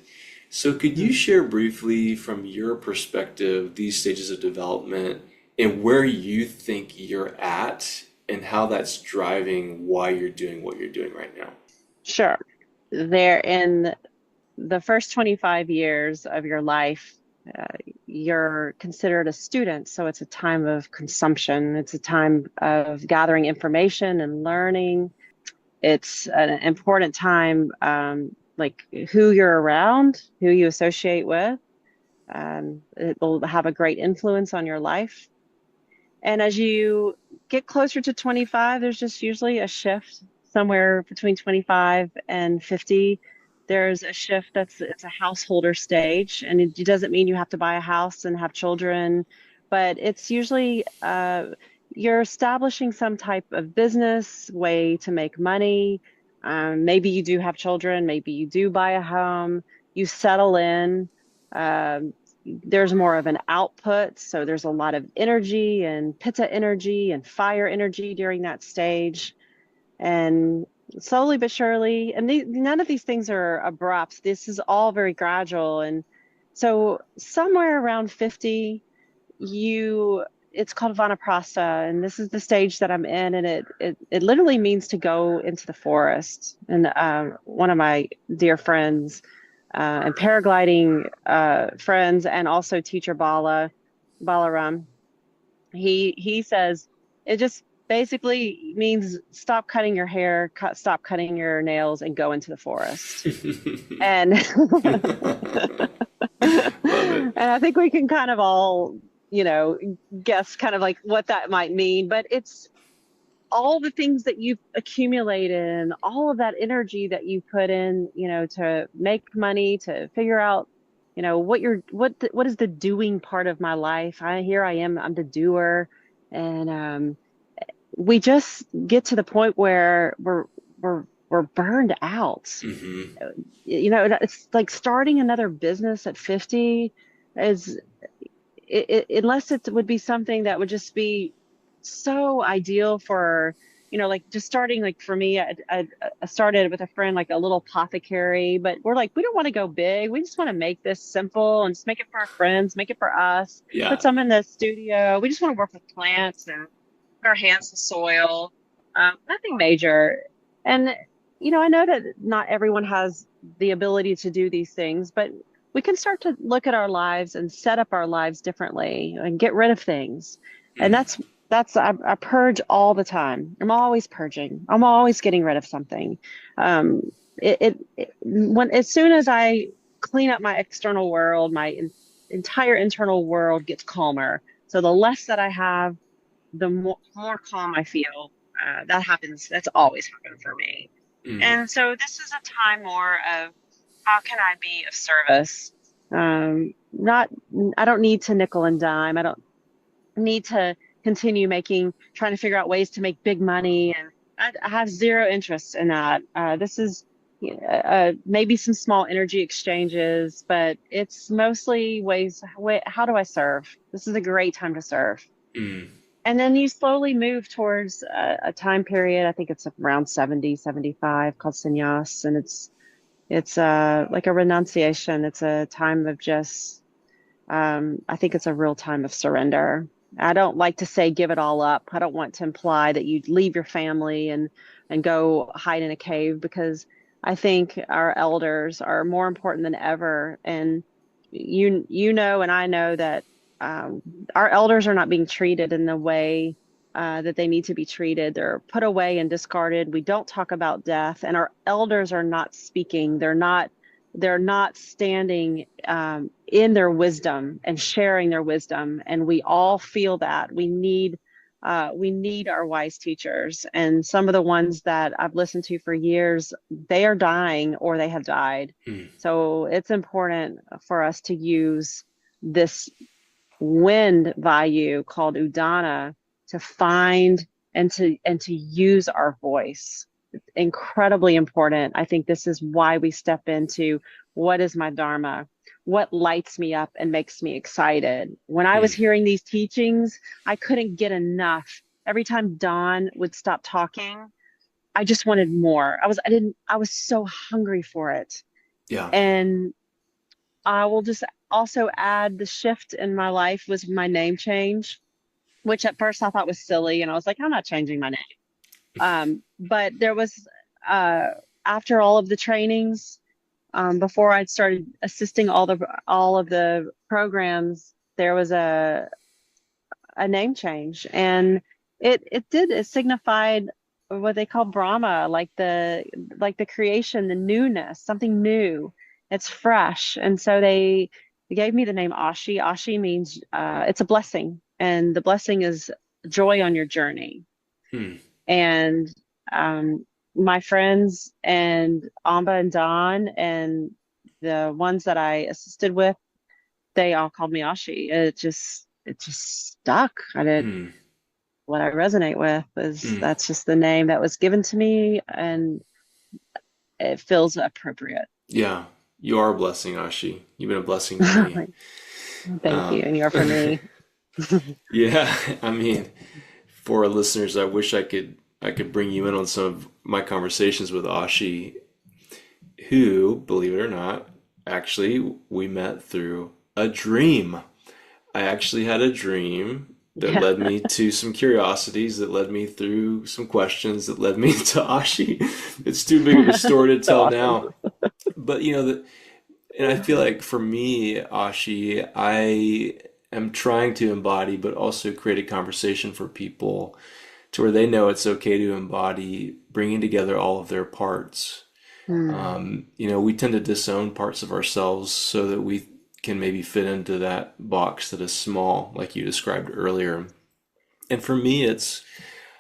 So could you Mhm. share briefly from your perspective these stages of development and where you think you're at and how that's driving why you're doing what you're doing right now? Sure. There in the first 25 years of your life, uh, you're considered a student. So it's a time of consumption. It's a time of gathering information and learning. It's an important time, like who you're around, who you associate with. It will have a great influence on your life. And as you get closer to 25, there's just usually a shift somewhere between 25 and 50. There's a shift it's a householder stage, and it doesn't mean you have to buy a house and have children, but it's usually you're establishing some type of business way to make money. Maybe you do have children, maybe you do buy a home, you settle in. Um, there's more of an output. So there's a lot of energy and pitta energy and fire energy during that stage. And slowly but surely, and none of these things are abrupt. This is all very gradual. And so somewhere around 50, you it's called Vanaprastha, and this is the stage that I'm in, and it literally means to go into the forest. And one of my dear friends and paragliding friends, and also teacher Balaram, he says it just basically means stop cutting your hair, stop cutting your nails, and go into the forest. And Love it. and I think we can kind of all, guess kind of like what that might mean, but it's all the things that you've accumulated and all of that energy that you put in, to make money, to figure out, what is the doing part of my life. Here I am, I'm the doer. And we just get to the point where we're burned out. Hmm. It's like starting another business at 50 is unless it would be something that would just be so ideal for, like just starting, like for me, I started with a friend, like a little apothecary, but we're like, we don't want to go big. We just want to make this simple and just make it for our friends, make it for us, put Yeah. some in the studio. We just want to work with plants and put our hands to soil. Nothing major. And, I know that not everyone has the ability to do these things, but we can start to look at our lives and set up our lives differently and get rid of things. And Mm. I purge all the time. I'm always purging. I'm always getting rid of something. Um, when as soon as I clean up my external world, my entire internal world gets calmer. So the less that I have, the more calm I feel. That happens. That's always happened for me. Mm. And so this is a time more of how can I be of service? Not, I don't need to nickel and dime. I don't need to continue trying to figure out ways to make big money. And I have zero interest in that. This is maybe some small energy exchanges, but it's mostly how do I serve? This is a great time to serve. Mm. And then you slowly move towards a time period. I think it's around 70, 75, called sannyas. And it's like a renunciation. It's a time of just, I think it's a real time of surrender. I don't like to say give it all up. I don't want to imply that you leave your family and go hide in a cave, because I think our elders are more important than ever. And and I know that um, our elders are not being treated in the way that they need to be treated. They're put away and discarded. We don't talk about death, and our elders are not speaking. They're not standing in their wisdom and sharing their wisdom. And we all feel that we need our wise teachers. And some of the ones that I've listened to for years, they are dying or they have died. Mm. So it's important for us to use this wind vayu called udana to find and to use our voice. It's incredibly important. I think this is why we step into what is my dharma, what lights me up and makes me excited. When I was Mm. hearing these teachings, I couldn't get enough. Every time Dawn would stop talking, I just wanted more. I was so hungry for it. Yeah. And I will just also add the shift in my life was my name change, which at first I thought was silly. And I was like, I'm not changing my name. But there was, uh, after all of the trainings, before I'd started assisting all of the programs, there was a name change, and it signified what they call Brahma, like the creation, the newness, something new. It's fresh, and so they gave me the name Ashi. Ashi means it's a blessing, and the blessing is joy on your journey. Mm. And my friends and Amba and Don and the ones that I assisted with, they all called me Ashi. It just stuck. Mm. What I resonate with is Mm. that's just the name that was given to me, and it feels appropriate. Yeah. You are a blessing, Ashi. You've been a blessing to me. Thank you, Um, and you're for me. yeah. I mean, for our listeners, I wish I could bring you in on some of my conversations with Ashi, who, believe it or not, actually we met through a dream. I actually had a dream that Yeah. led me to some curiosities, that led me through some questions, that led me to Ashi. It's too big of a story to So tell awesome. now. But and I feel like for me, Ashi, I am trying to embody, but also create a conversation for people to where they know it's okay to embody bringing together all of their parts. Hmm. We tend to disown parts of ourselves so that we can maybe fit into that box that is small, like you described earlier. And for me,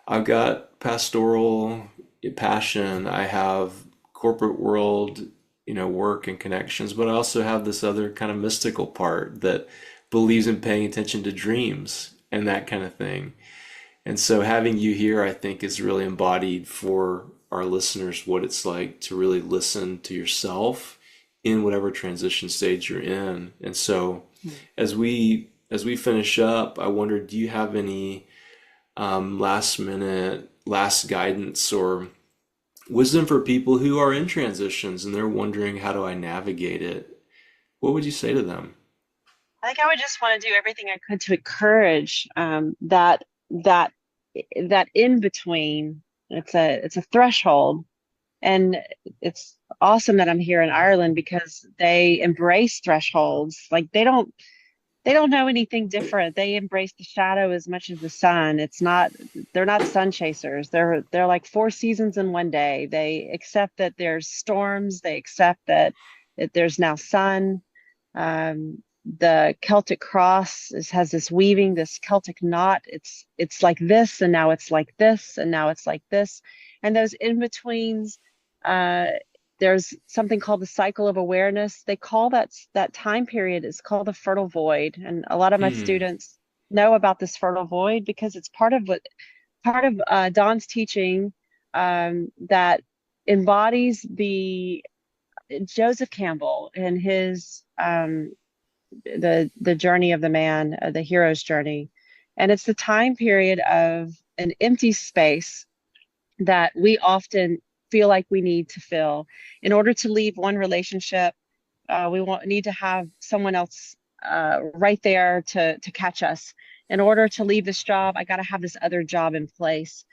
I've got pastoral passion, I have corporate world, work and connections, but I also have this other kind of mystical part that believes in paying attention to dreams and that kind of thing. And so having you here, I think, is really embodied for our listeners what it's like to really listen to yourself in whatever transition stage you're in. And so as we finish up, I wonder, do you have any last minute, last guidance or wisdom for people who are in transitions and they're wondering, how do I navigate it? What would you say to them? I think I would just want to do everything I could to encourage that that in between. It's a threshold, and it's awesome that I'm here in Ireland because they embrace thresholds. Like they don't know anything different. They embrace the shadow as much as the sun. They're not sun chasers. They're like four seasons in one day. They accept that there's storms. They accept that there's now sun. The Celtic cross has this weaving, this Celtic knot. It's like this, and now it's like this, and now it's like this. And those in betweens, uh, there's something called the cycle of awareness. They call that time period is called the fertile void. And a lot of my Hmm. students know about this fertile void because it's part of Don's teaching that embodies the Joseph Campbell and his the journey of the man, the hero's journey. And it's the time period of an empty space that we often feel like we need to fill. In order to leave one relationship, we need to have someone else right there to catch us. In order to leave this job, I got to have this other job in place.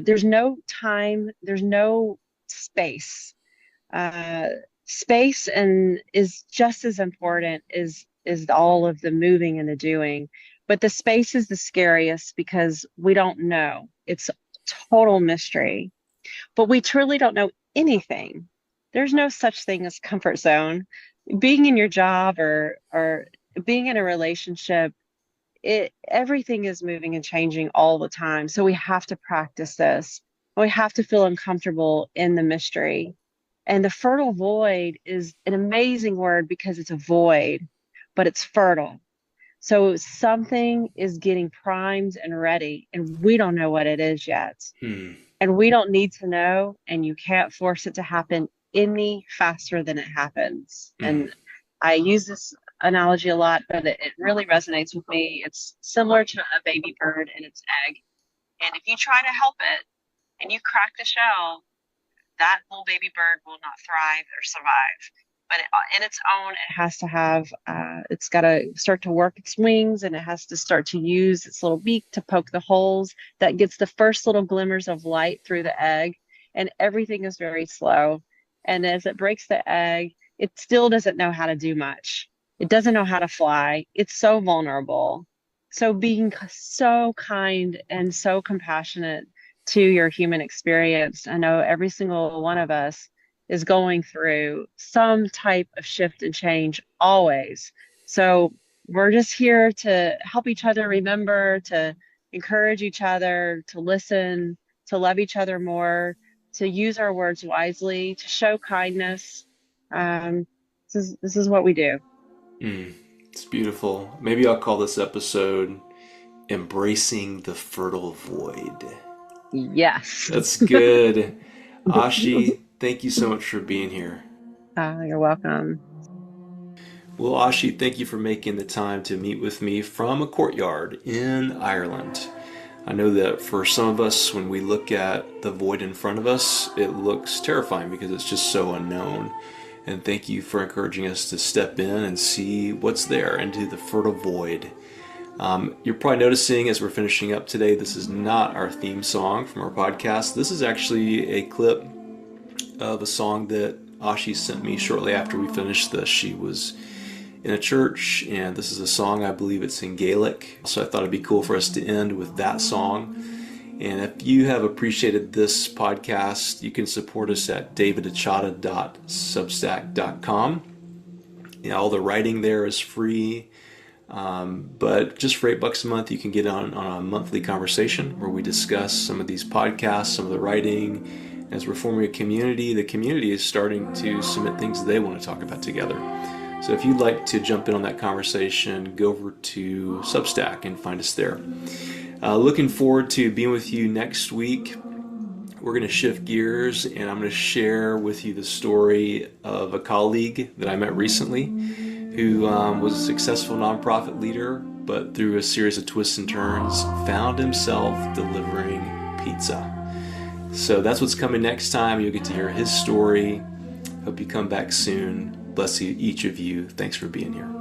There's no time, there's no space. Uh, Space and is just as important as all of the moving and the doing. But the space is the scariest because we don't know. It's total mystery, but we truly don't know anything. There's no such thing as comfort zone. Being in your job or being in a relationship, it everything is moving and changing all the time. So we have to practice this. We have to feel uncomfortable in the mystery. And the fertile void is an amazing word because it's a void, but it's fertile. So something is getting primed and ready, and we don't know what it is yet. Hmm. And we don't need to know, and you can't force it to happen any faster than it happens. Hmm. And I use this analogy a lot, but it really resonates with me. It's similar to a baby bird and its egg. And if you try to help it and you crack the shell, that little baby bird will not thrive or survive. But in its own, it has to have, it's got to start to work its wings and it has to start to use its little beak to poke the holes that gets the first little glimmers of light through the egg. And everything is very slow. And as it breaks the egg, it still doesn't know how to do much. It doesn't know how to fly. It's so vulnerable. So being so kind and so compassionate to your human experience. I know every single one of us is going through some type of shift and change always. So we're just here to help each other remember, to encourage each other, to listen, to love each other more, to use our words wisely, to show kindness. Um, this is what we do. Hmm. It's beautiful. Maybe I'll call this episode Embracing the Fertile Void. Yes. That's good. Ashi, thank you so much for being here. You're welcome. Well, Ashi, thank you for making the time to meet with me from a courtyard in Ireland. I know that for some of us, when we look at the void in front of us, it looks terrifying because it's just so unknown. And thank you for encouraging us to step in and see what's there into the fertile void. You're probably noticing as we're finishing up today, this is not our theme song from our podcast. This is actually a clip of a song that Ashi sent me shortly after we finished this. She was in a church, and this is a song, I believe it's in Gaelic, so I thought it'd be cool for us to end with that song. And if you have appreciated this podcast, you can support us at davidachata.substack.com. All the writing there is free, but just for $8 a month, you can get on a monthly conversation where we discuss some of these podcasts, some of the writing. As we're forming a community, the community is starting to submit things they want to talk about together. So if you'd like to jump in on that conversation, go over to Substack and find us there. Looking forward to being with you next week. We're going to shift gears, and I'm going to share with you the story of a colleague that I met recently who was a successful nonprofit leader, but through a series of twists and turns, found himself delivering pizza. So that's what's coming next time. You'll get to hear his story. Hope you come back soon. Bless you, each of you. Thanks for being here.